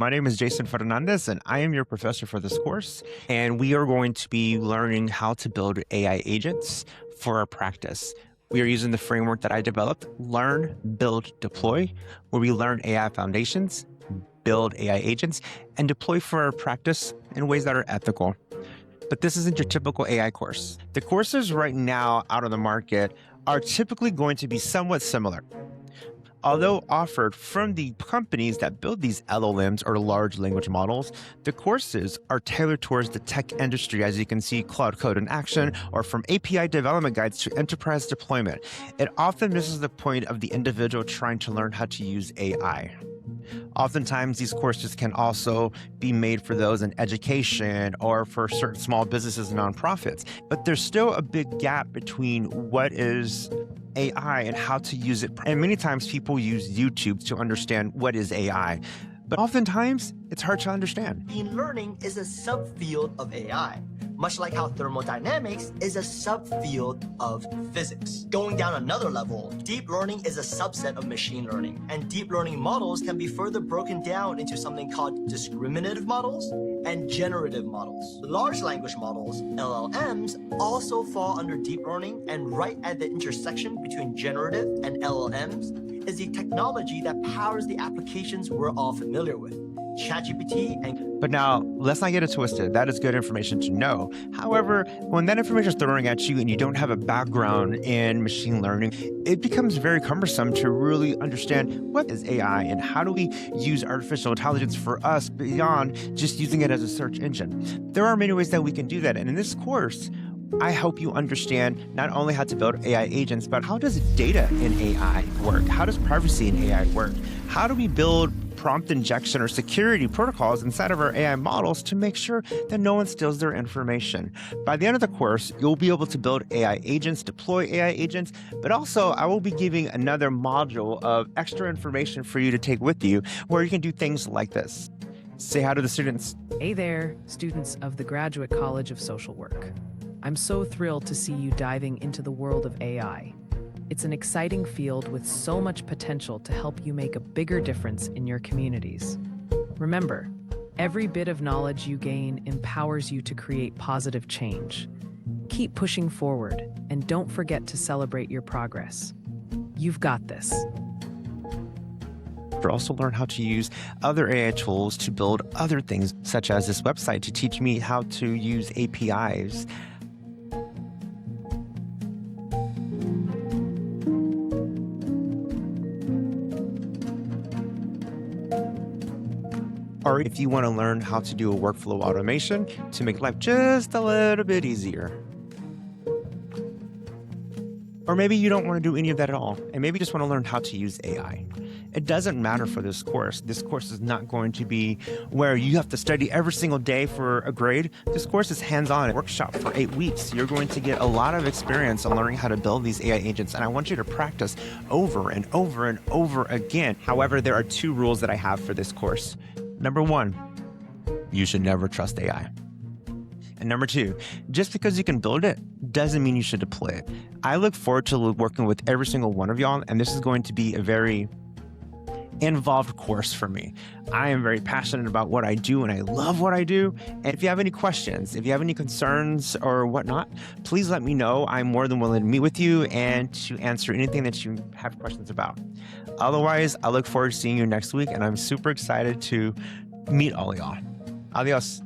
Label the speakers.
Speaker 1: My name is Jason Fernandez, and I am your professor for this course. And we are going to be learning how to build AI agents for our practice. We are using the framework that I developed, Learn, Build, Deploy, where we learn AI foundations, build AI agents, and deploy for our practice in ways that are ethical. But this isn't your typical AI course. The courses right now out on the market are typically going to be somewhat similar. Although offered from the companies that build these LLMs or large language models, the courses are tailored towards the tech industry, as you can see, Cloud Code in Action, or from API development guides to enterprise deployment. It often misses the point of the individual trying to learn how to use AI. Oftentimes, these courses can also be made for those in education or for certain small businesses and nonprofits. But there's still a big gap between what is AI and how to use it. And many times people use YouTube to understand what is AI. But oftentimes, it's hard to understand.
Speaker 2: Machine learning is a subfield of AI, much like how thermodynamics is a subfield of physics. Going down another level, deep learning is a subset of machine learning, and deep learning models can be further broken down into something called discriminative models and generative models. Large language models, LLMs, also fall under deep learning, and right at the intersection between generative and LLMs is the technology that powers the applications we're all familiar with, ChatGPT and...
Speaker 1: But now, let's not get it twisted. That is good information to know. However, when that information is thrown at you and you don't have a background in machine learning, it becomes very cumbersome to really understand what is AI and how do we use artificial intelligence for us beyond just using it as a search engine. There are many ways that we can do that. And in this course, I hope you understand not only how to build AI agents, but how does data in AI work? How does privacy in AI work? How do we build prompt injection or security protocols inside of our AI models to make sure that no one steals their information? By the end of the course, you'll be able to build AI agents, deploy AI agents, but also I will be giving another module of extra information for you to take with you where you can do things like this. Say hi to the students.
Speaker 3: Hey there, students of the Graduate College of Social Work. I'm so thrilled to see you diving into the world of AI. It's an exciting field with so much potential to help you make a bigger difference in your communities. Remember, every bit of knowledge you gain empowers you to create positive change. Keep pushing forward, and don't forget to celebrate your progress. You've got this.
Speaker 1: But also learn how to use other AI tools to build other things, such as this website to teach me how to use APIs. Or if you want to learn how to do a workflow automation to make life just a little bit easier. Or maybe you don't want to do any of that at all, and maybe just want to learn how to use AI. It doesn't matter for this course. This course is not going to be where you have to study every single day for a grade. This course is hands-on, a workshop for 8 weeks. You're going to get a lot of experience on learning how to build these AI agents, and I want you to practice over and over and over again. However, there are 2 rules that I have for this course. Number 1, you should never trust AI. And number 2, just because you can build it doesn't mean you should deploy it. I look forward to working with every single one of y'all, and this is going to be a very involved course for me. I am very passionate about what I do, and I love what I do. And if you have any questions, if you have any concerns or whatnot, please let me know. I'm more than willing to meet with you and to answer anything that you have questions about. Otherwise, I look forward to seeing you next week, and I'm super excited to meet all y'all. Adios.